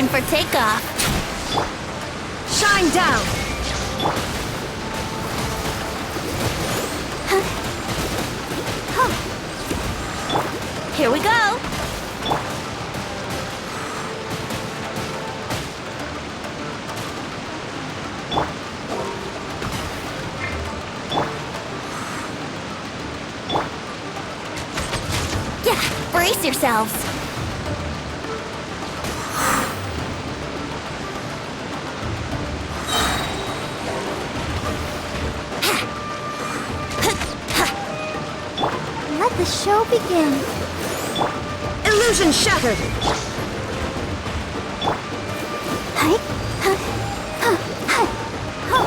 Time for takeoff. Shine down! Here we go. Yeah, brace yourselves. Let the show begin. Illusion shattered! Hi. Huh. Huh. Huh. Huh.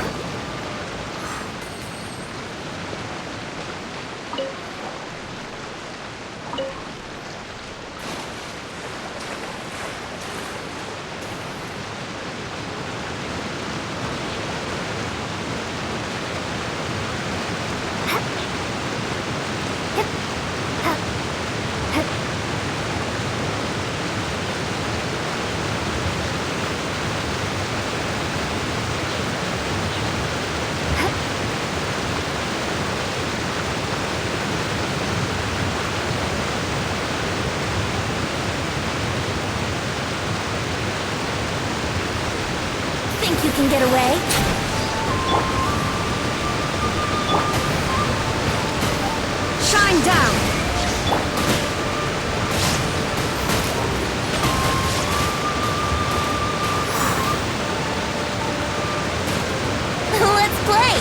Think you can get away? Shine down! Let's play!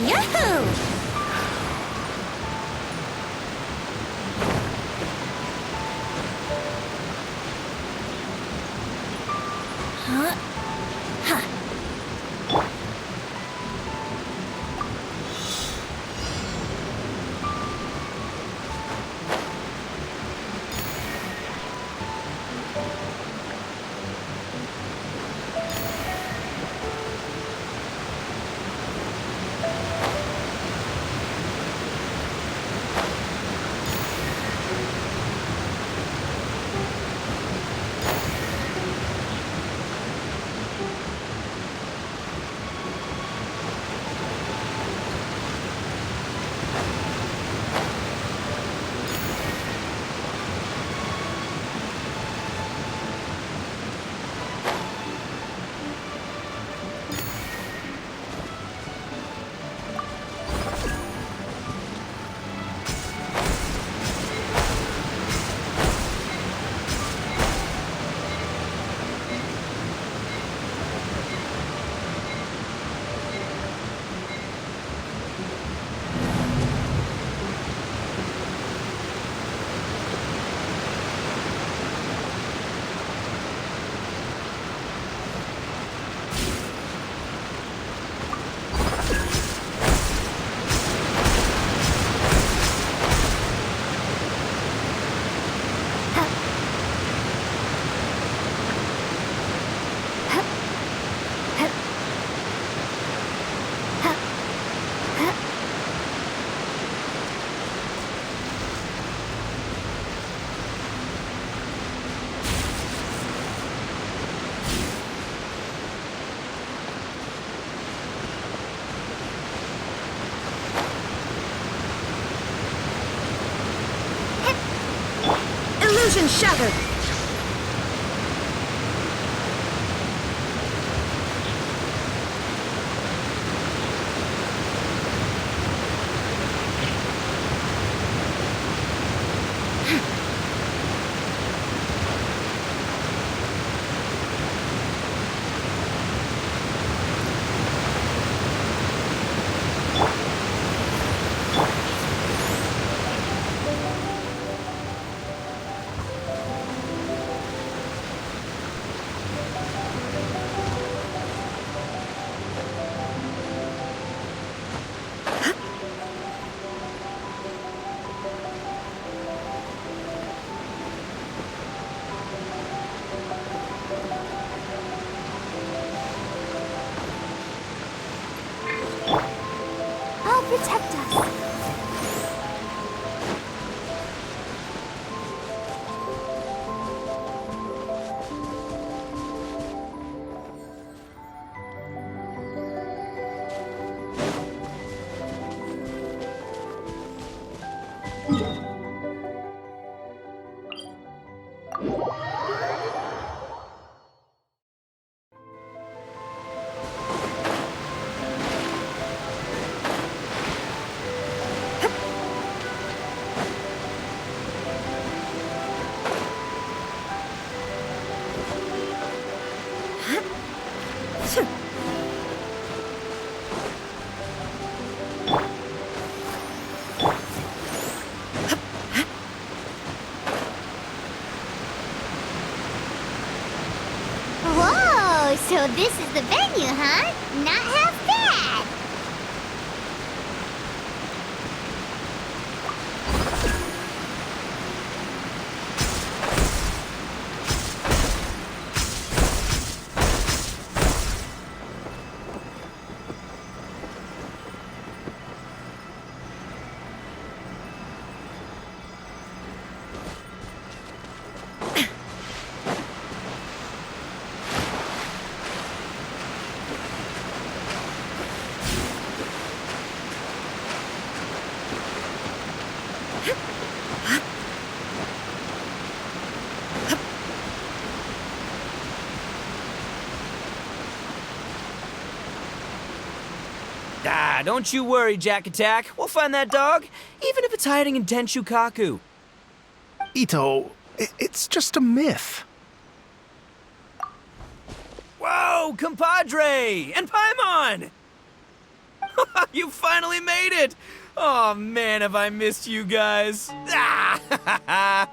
Yahoo! Huh? Huh. Illusion shattered! I'll protect us. Whoa, so this is the venue, huh? Not half bad. Ah, don't you worry, Jack Attack. We'll find that dog, even if it's hiding in Tenshukaku. Ito, it's just a myth. Whoa, compadre! And Paimon! You finally made it! Oh man, have I missed you guys. Ah!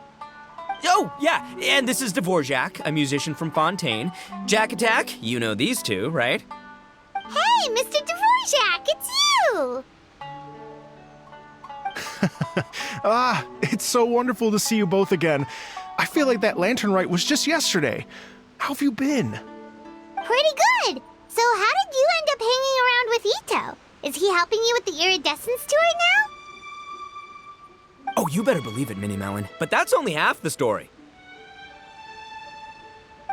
Oh, yeah, and this is Dvorak, a musician from Fontaine. Jack Attack, you know these two, right? Hey, Mr. Dvorak, it's you! It's so wonderful to see you both again. I feel like that lantern rite was just yesterday. How have you been? Pretty good. So how did you end up hanging around with Ito? Is he helping you with the iridescence tour now? Oh, you better believe it, Minnie Melon. But that's only half the story.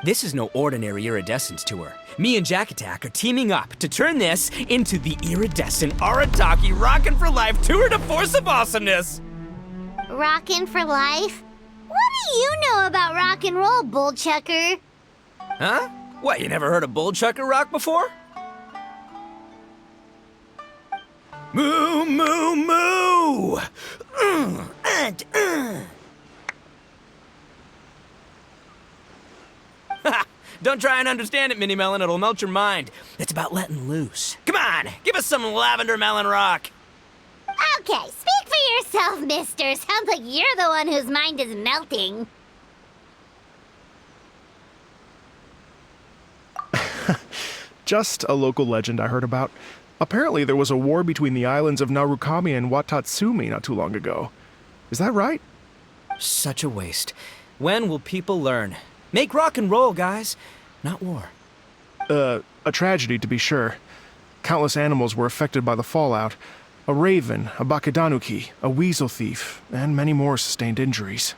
This is no ordinary iridescence tour. Me and Jack Attack are teaming up to turn this into the iridescent Arataki Rockin' for Life Tour de Force of Awesomeness! Rockin' for life? What do you know about rock and roll, Bullchucker? Huh? What, you never heard a Bullchucker rock before? Moo, moo, moo! Don't try and understand it, Minnie Melon. It'll melt your mind. It's about letting loose. Come on, give us some Lavender Melon Rock. Okay, speak for yourself, mister. Sounds like you're the one whose mind is melting. Just a local legend I heard about. Apparently there was a war between the islands of Narukami and Watatsumi not too long ago. Is that right? Such a waste. When will people learn? Make rock and roll, guys, not war. A tragedy to be sure. Countless animals were affected by the fallout. A raven, a bakedanuki, a weasel thief, and many more sustained injuries.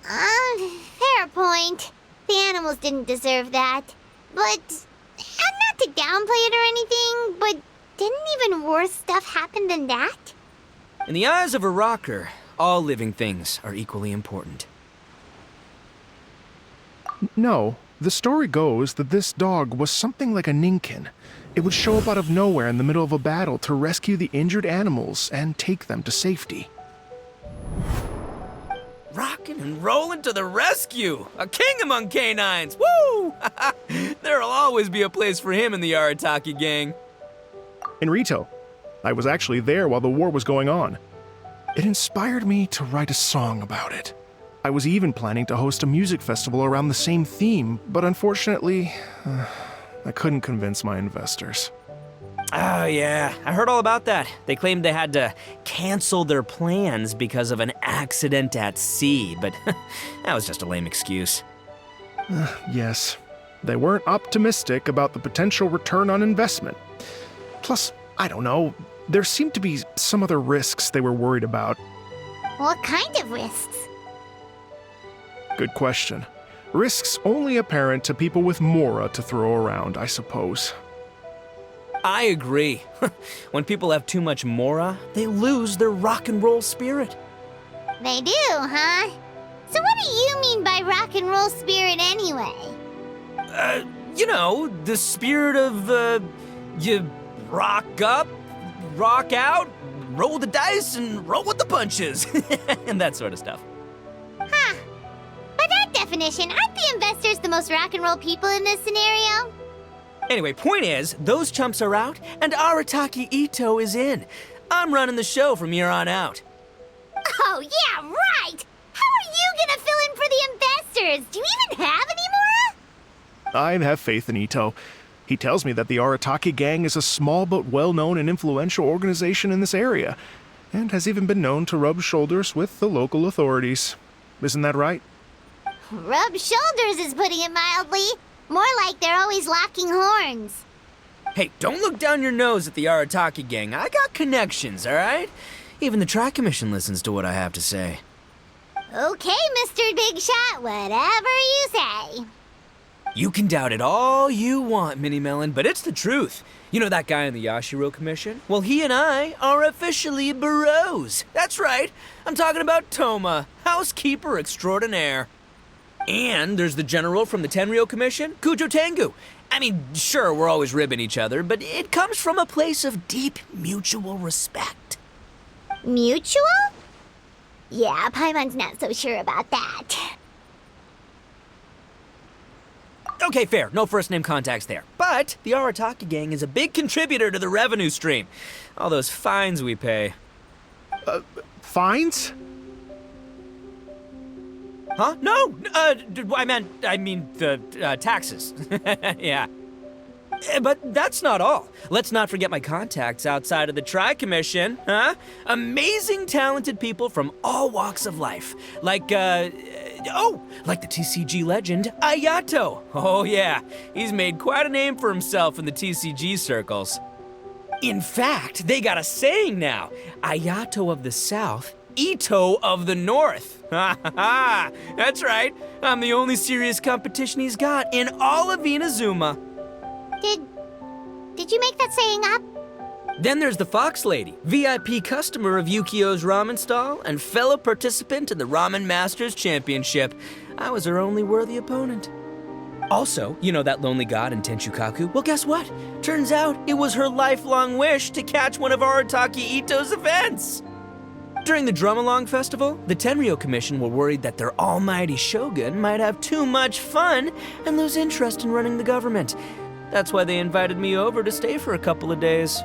Fair point. The animals didn't deserve that. But, and not to downplay it or anything, but didn't even worse stuff happen than that? In the eyes of a rocker, All living things are equally important. No, the story goes that this dog was something like a ninkin. It would show up out of nowhere in the middle of a battle to rescue the injured animals and take them to safety. Rockin' and rollin' to the rescue! A king among canines! Woo! There'll always be a place for him in the Arataki gang. In Rito, I was actually there while the war was going on. It inspired me to write a song about it. I was even planning to host a music festival around the same theme, but unfortunately, I couldn't convince my investors. Oh, yeah. I heard all about that. They claimed they had to cancel their plans because of an accident at sea, but that was just a lame excuse. Yes, they weren't optimistic about the potential return on investment. Plus, I don't know, there seemed to be some other risks they were worried about. What kind of risks? Good question. Risks only apparent to people with Mora to throw around, I suppose. I agree. When people have too much Mora, they lose their rock and roll spirit. They do, huh? So what do you mean by rock and roll spirit anyway? The spirit of, you rock up, rock out, roll the dice, and roll with the punches. And that sort of stuff. Huh. By that definition, aren't the investors the most rock and roll people in this scenario? Anyway, point is, those chumps are out, and Arataki Ito is in. I'm running the show from here on out. Oh, yeah, right! How are you gonna fill in for the investors? Do you even have any Mora? I have faith in Ito. He tells me that the Arataki gang is a small but well-known and influential organization in this area, and has even been known to rub shoulders with the local authorities. Isn't that right? Rub shoulders is putting it mildly. More like they're always locking horns. Hey, don't look down your nose at the Arataki gang. I got connections, all right? Even the Tri Commission listens to what I have to say. Okay, Mr. Big Shot, whatever you say. You can doubt it all you want, Mini Melon, but it's the truth. You know that guy in the Yashiro Commission? Well, he and I are officially bros. That's right. I'm talking about Toma, housekeeper extraordinaire. And there's the general from the Tenryo Commission, Kujo Tengu. I mean, sure, we're always ribbing each other, but it comes from a place of deep mutual respect. Mutual? Yeah, Paimon's not so sure about that. Okay, fair. No first-name contacts there. But the Arataki gang is a big contributor to the revenue stream. All those fines we pay. Fines? Huh? No! I mean the taxes. Yeah. But that's not all. Let's not forget my contacts outside of the Tri-Commission, huh? Amazing, talented people from all walks of life. Like the TCG legend, Ayato. Oh yeah, he's made quite a name for himself in the TCG circles. In fact, they got a saying now. Ayato of the South, Ito of the North. Ha ha ha! That's right. I'm the only serious competition he's got in all of Inazuma. Did you make that saying up? Then there's the Fox Lady, VIP customer of Yukio's ramen stall and fellow participant in the Ramen Masters Championship. I was her only worthy opponent. Also, you know that lonely god in Tenchukaku? Well, guess what? Turns out it was her lifelong wish to catch one of Arataki Ito's events. During the Drum-Along Festival, the Tenryo Commission were worried that their almighty shogun might have too much fun and lose interest in running the government. That's why they invited me over to stay for a couple of days.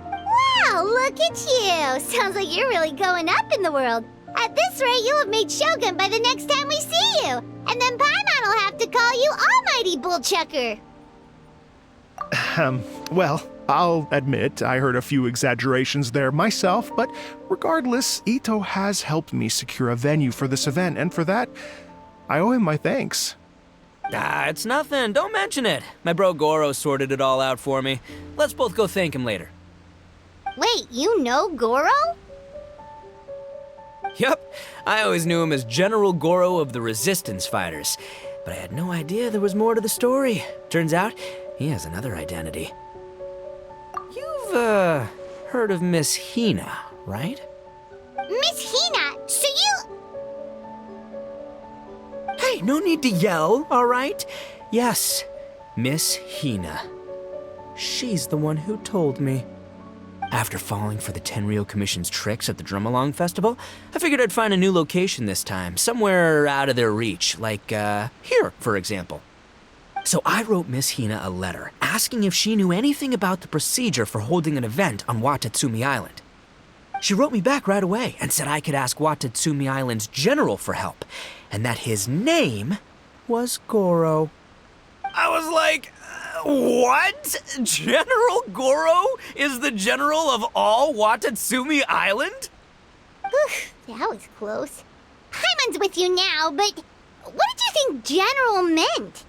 Wow, look at you! Sounds like you're really going up in the world. At this rate, you'll have made Shogun by the next time we see you. And then Paimon will have to call you Almighty Bullchucker. Well, I'll admit I heard a few exaggerations there myself, but regardless, Ito has helped me secure a venue for this event, and for that, I owe him my thanks. It's nothing. Don't mention it. My bro Goro sorted it all out for me. Let's both go thank him later. Wait, you know Goro? Yup. I always knew him as General Goro of the Resistance Fighters. But I had no idea there was more to the story. Turns out, he has another identity. You've, heard of Miss Hina, right? Miss Hina? Hey, no need to yell, all right? Yes, Miss Hina. She's the one who told me. After falling for the Tenryou Commission's tricks at the Drum-Along Festival, I figured I'd find a new location this time, somewhere out of their reach, like, here, for example. So I wrote Miss Hina a letter, asking if she knew anything about the procedure for holding an event on Watatsumi Island. She wrote me back right away and said I could ask Watatsumi Island's general for help, and that his name was Goro. I was like, what? General Goro is the general of all Watatsumi Island? Whew, that was close. Paimon's with you now, but what did you think general meant?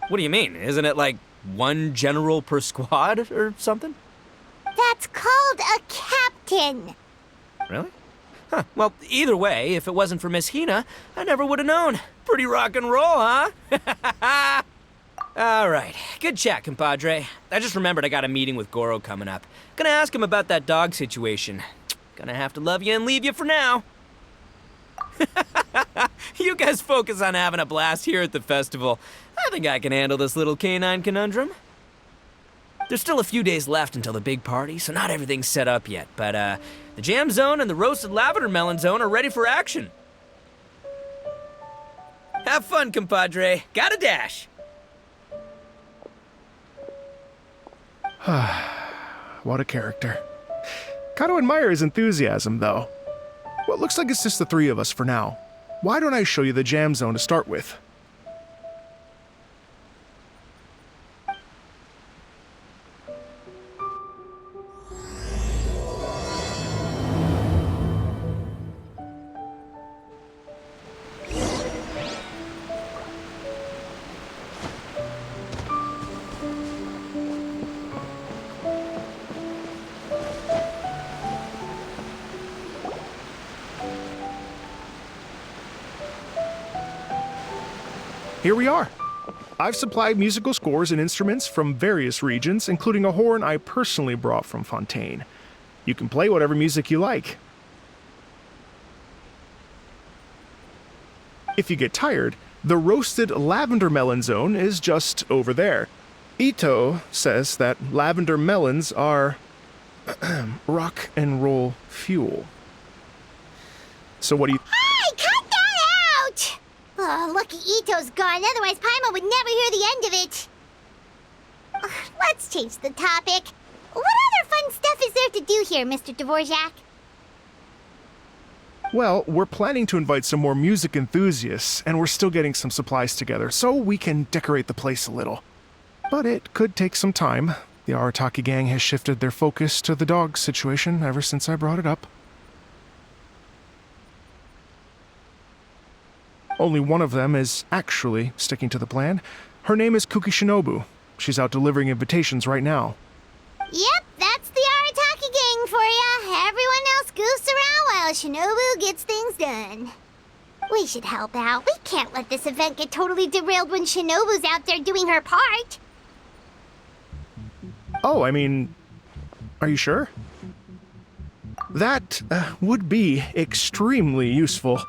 What do you mean? Isn't it like one general per squad or something? That's called a captain. Really? Huh. Well, either way, if it wasn't for Miss Hina, I never would have known. Pretty rock and roll, huh? All right. Good chat, compadre. I just remembered I got a meeting with Goro coming up. Gonna ask him about that dog situation. Gonna have to love you and leave you for now. You guys focus on having a blast here at the festival. I think I can handle this little canine conundrum. There's still a few days left until the big party, so not everything's set up yet, but the jam zone and the roasted lavender melon zone are ready for action. Have fun, compadre. Got a dash. What a character. Gotta admire his enthusiasm, though. Well, it looks like it's just the three of us for now. Why don't I show you the jam zone to start with? Here we are. I've supplied musical scores and instruments from various regions, including a horn I personally brought from Fontaine. You can play whatever music you like. If you get tired, the roasted lavender melon zone is just over there. Ito says that lavender melons are rock and roll fuel. So what do you... Hey, cut that out! Oh, lucky Ito's gone, otherwise Paimon would never hear the end of it. Let's change the topic. What other fun stuff is there to do here, Mr. Dvorak? Well, we're planning to invite some more music enthusiasts, and we're still getting some supplies together, so we can decorate the place a little. But it could take some time. The Arataki gang has shifted their focus to the dog situation ever since I brought it up. Only one of them is actually sticking to the plan. Her name is Kuki Shinobu. She's out delivering invitations right now. Yep, that's the Arataki gang for ya. Everyone else goofs around while Shinobu gets things done. We should help out. We can't let this event get totally derailed when Shinobu's out there doing her part. Oh, I mean, are you sure? That would be extremely useful.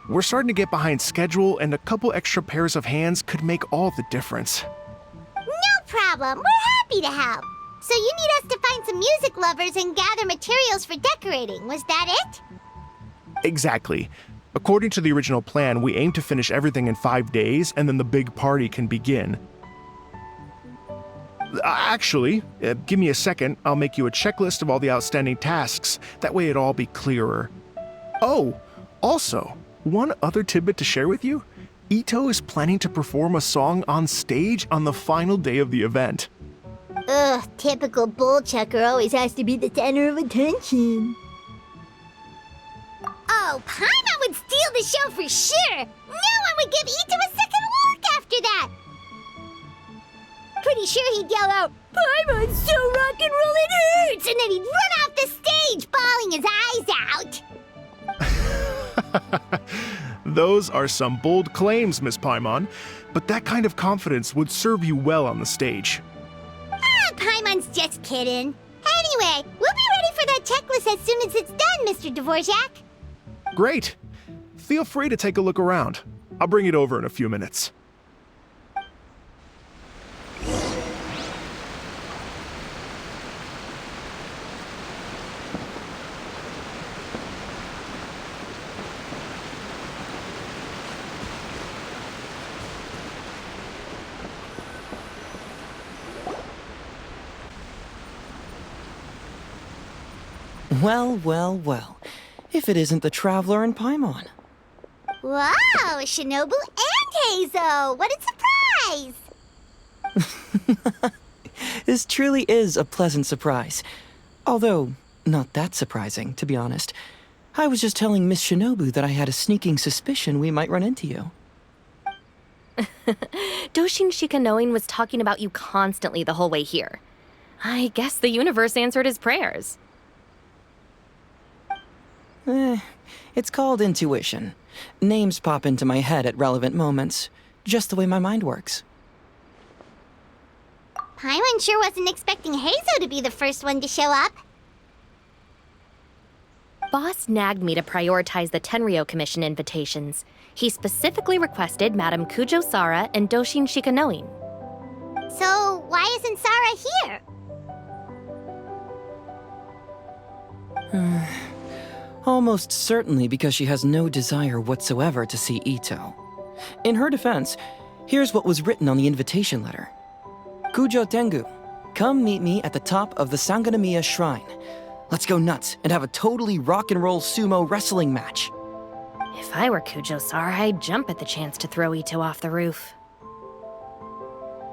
We're starting to get behind schedule, and a couple extra pairs of hands could make all the difference. No problem. We're happy to help. So you need us to find some music lovers and gather materials for decorating. Was that it? Exactly. According to the original plan, we aim to finish everything in 5 days, and then the big party can begin. Actually, give me a second. I'll make you a checklist of all the outstanding tasks. That way it'll all be clearer. Oh, also, one other tidbit to share with you. Ito is planning to perform a song on stage on the final day of the event. Ugh, typical bullchucker always has to be the center of attention. Oh, Paimon would steal the show for sure! No one would give Ito a second look after that! Pretty sure he'd yell out, "Paimon's so rock and roll it hurts!" And then he'd run off the stage, bawling his eyes out! Those are some bold claims, Miss Paimon, but that kind of confidence would serve you well on the stage. Paimon's just kidding. Anyway, we'll be ready for that checklist as soon as it's done, Mr. Dvorak. Great. Feel free to take a look around. I'll bring it over in a few minutes. Well, well, well. If it isn't the Traveler and Paimon. Wow, Shinobu and Heizo! What a surprise! This truly is a pleasant surprise. Although, not that surprising, to be honest. I was just telling Miss Shinobu that I had a sneaking suspicion we might run into you. Doshin Shikanoin was talking about you constantly the whole way here. I guess the universe answered his prayers. It's called intuition. Names pop into my head at relevant moments, just the way my mind works. Paimon sure wasn't expecting Heizo to be the first one to show up. Boss nagged me to prioritize the Tenryo Commission invitations. He specifically requested Madame Kujo Sara and Doshin Shikanoin. So, why isn't Sara here? Almost certainly because she has no desire whatsoever to see Ito. In her defense, here's what was written on the invitation letter. Kujo Tengu, come meet me at the top of the Sangonomiya Shrine. Let's go nuts and have a totally rock and roll sumo wrestling match. If I were Kujo Sara, I'd jump at the chance to throw Ito off the roof.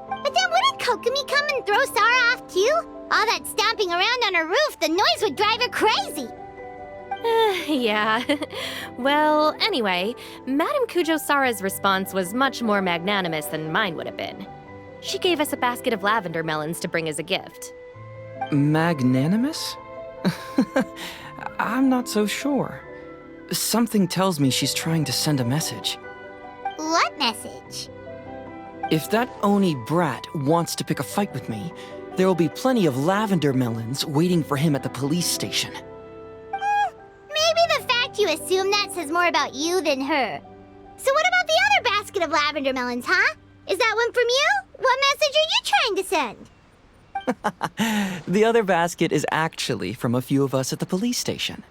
But then wouldn't Kokumi come and throw Sara off too? All that stomping around on her roof, the noise would drive her crazy! Yeah. Well, anyway, Madame Kujo Sara's response was much more magnanimous than mine would have been. She gave us a basket of lavender melons to bring as a gift. Magnanimous? I'm not so sure. Something tells me she's trying to send a message. What message? If that Oni brat wants to pick a fight with me, there will be plenty of lavender melons waiting for him at the police station. Maybe the fact you assume that says more about you than her. So what about the other basket of lavender melons, huh? Is that one from you? What message are you trying to send? The other basket is actually from a few of us at the police station.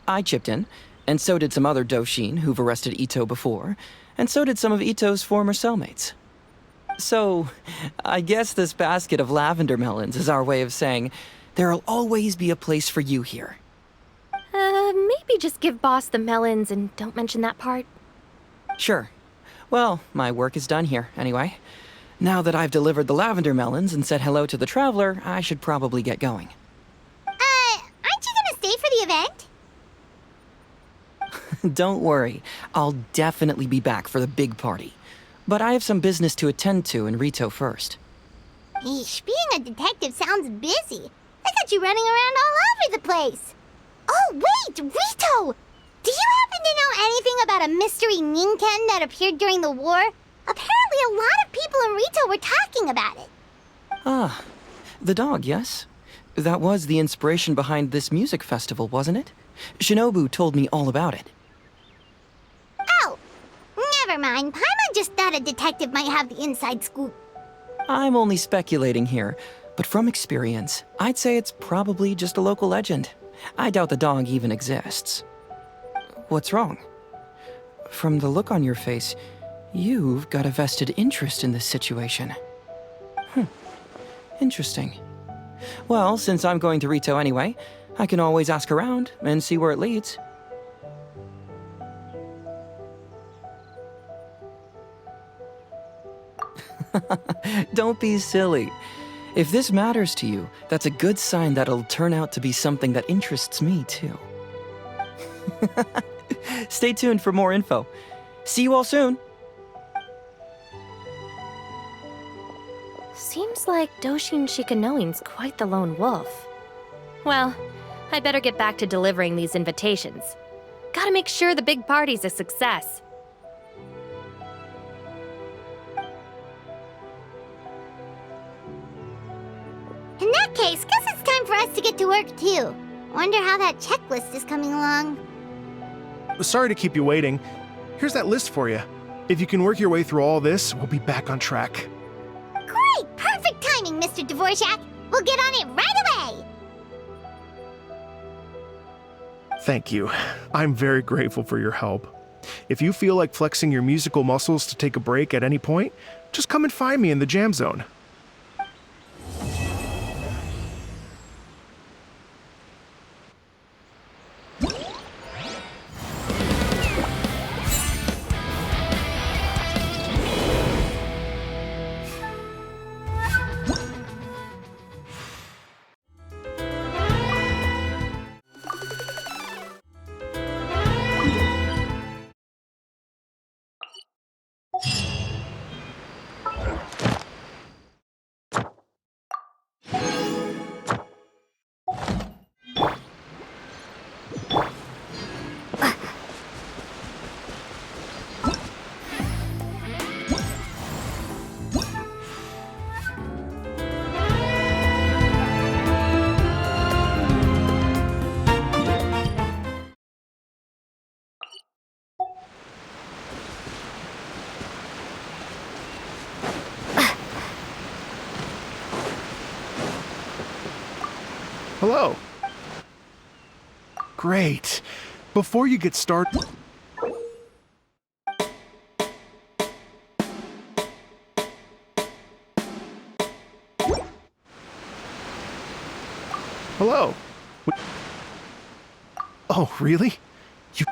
I chipped in, and so did some other Doshin who've arrested Ito before, and so did some of Ito's former cellmates. So, I guess this basket of lavender melons is our way of saying, there'll always be a place for you here. Maybe just give Boss the melons and don't mention that part. Sure. Well, my work is done here, anyway. Now that I've delivered the lavender melons and said hello to the Traveler, I should probably get going. Aren't you gonna stay for the event? Don't worry, I'll definitely be back for the big party. But I have some business to attend to in Rito first. Eesh, being a detective sounds busy. I got you running around all over the place. Oh, wait, Rito! Do you happen to know anything about a mystery Ninken that appeared during the war? Apparently a lot of people in Rito were talking about it. Ah, the dog, yes? That was the inspiration behind this music festival, wasn't it? Shinobu told me all about it. Oh, never mind. Paimon just thought a detective might have the inside scoop. I'm only speculating here, but from experience, I'd say it's probably just a local legend. I doubt the dog even exists. What's wrong? From the look on your face, you've got a vested interest in this situation. Interesting. Well, since I'm going to Rito anyway, I can always ask around and see where it leads. Don't be silly. If this matters to you, that's a good sign that it'll turn out to be something that interests me, too. Stay tuned for more info. See you all soon. Seems like Doshin Shikanoin's quite the lone wolf. Well, I'd better get back to delivering these invitations. Gotta make sure the big party's a success. In that case, guess it's time for us to get to work too. Wonder how that checklist is coming along. Sorry to keep you waiting. Here's that list for you. If you can work your way through all this, we'll be back on track. Great! Perfect timing, Mr. Dvorak. We'll get on it right away. Thank you. I'm very grateful for your help. If you feel like flexing your musical muscles to take a break at any point, just come and find me in the Jam Zone. Hello. Great. Before you get started... Hello. Oh, really? You...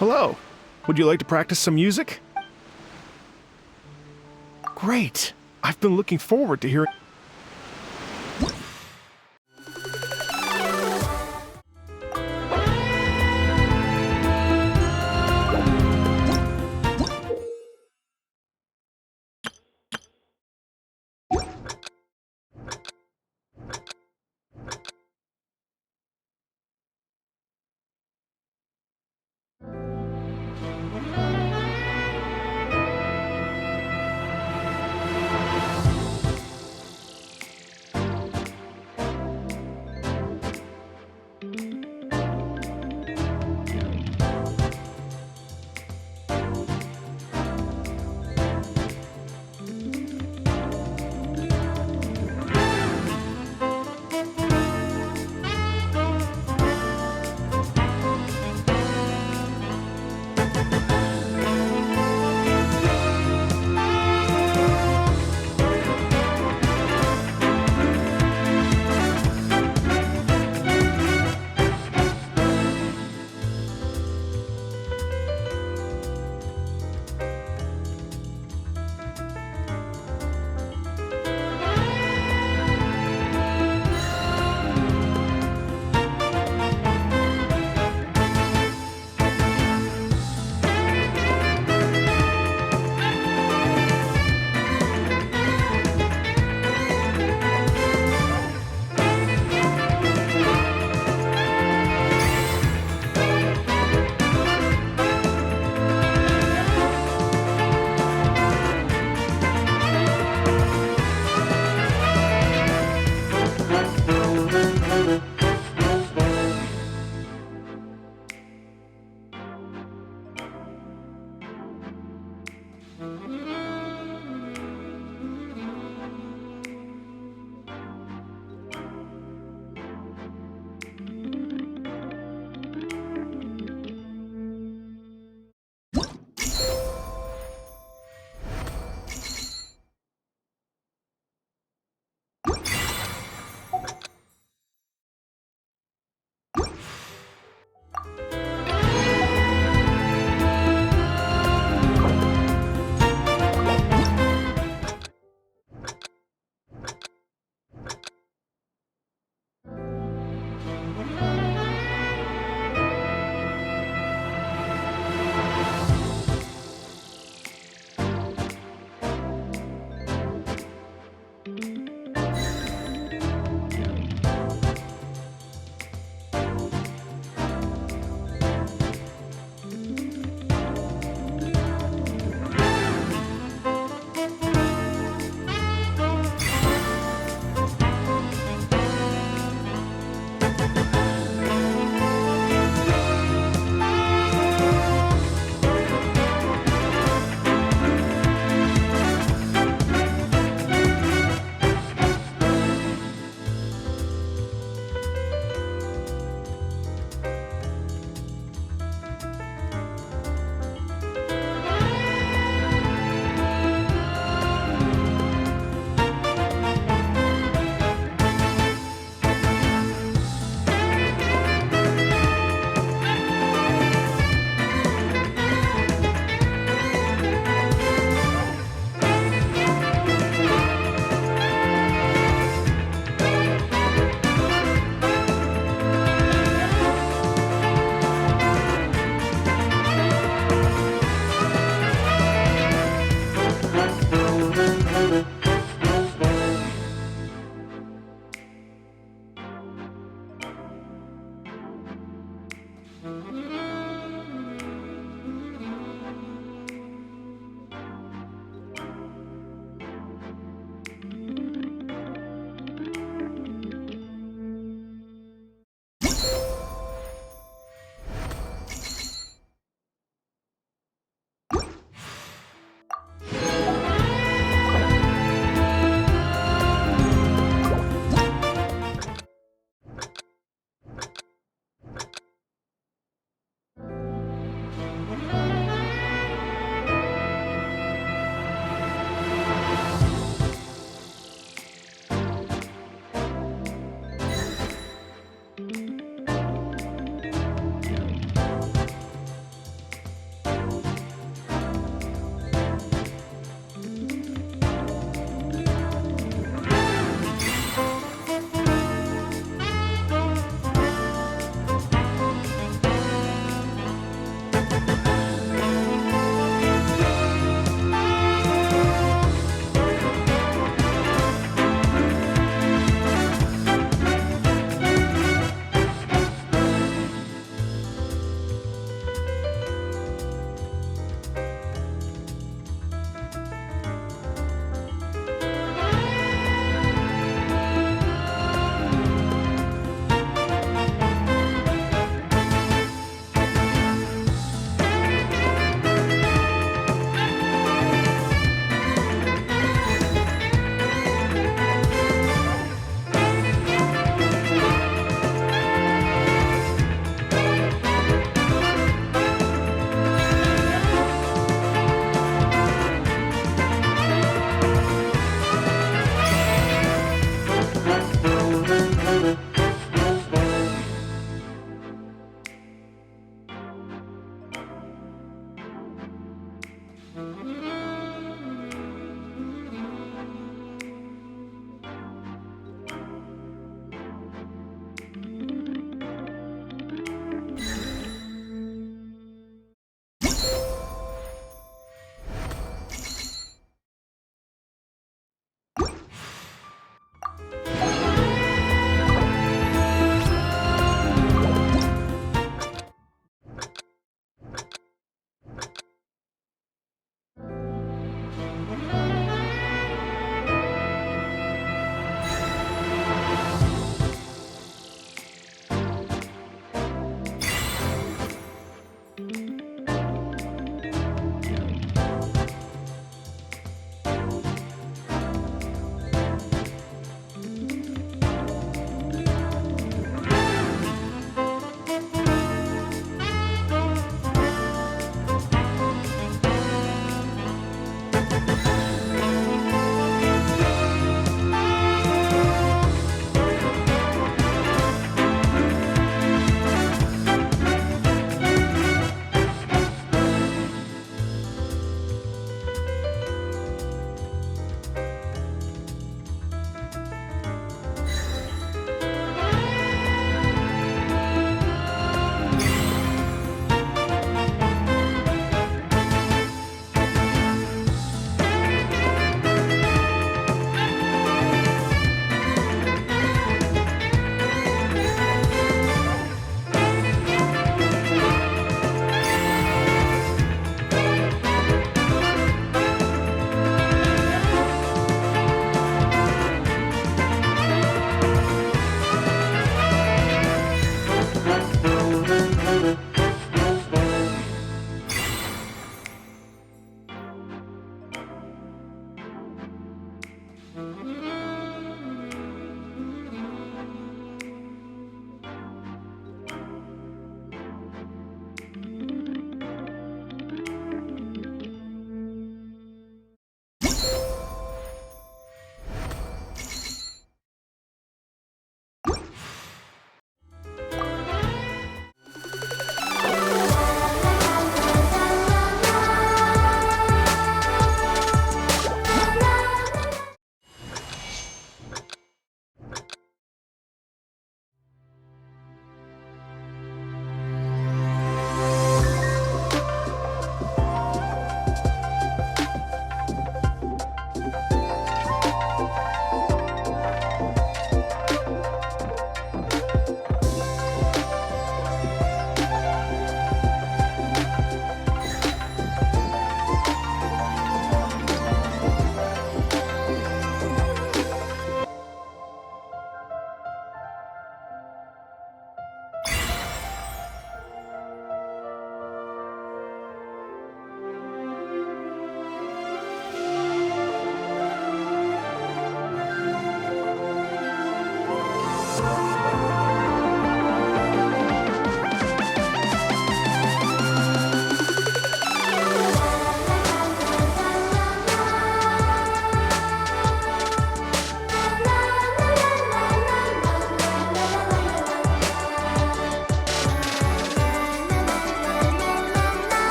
Hello. Would you like to practice some music? Great. I've been looking forward to hearing.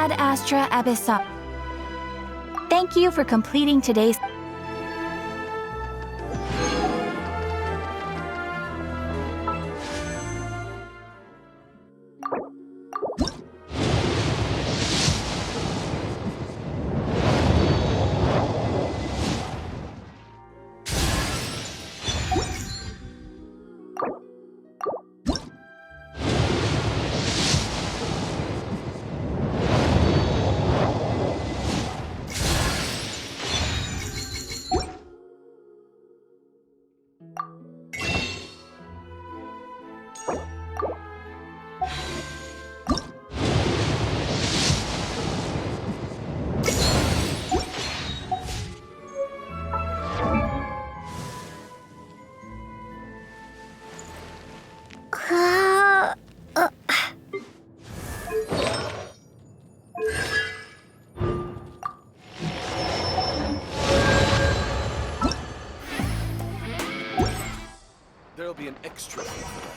Ad Astra Abyssal. Thank you for completing today's. There'll be an extra fee for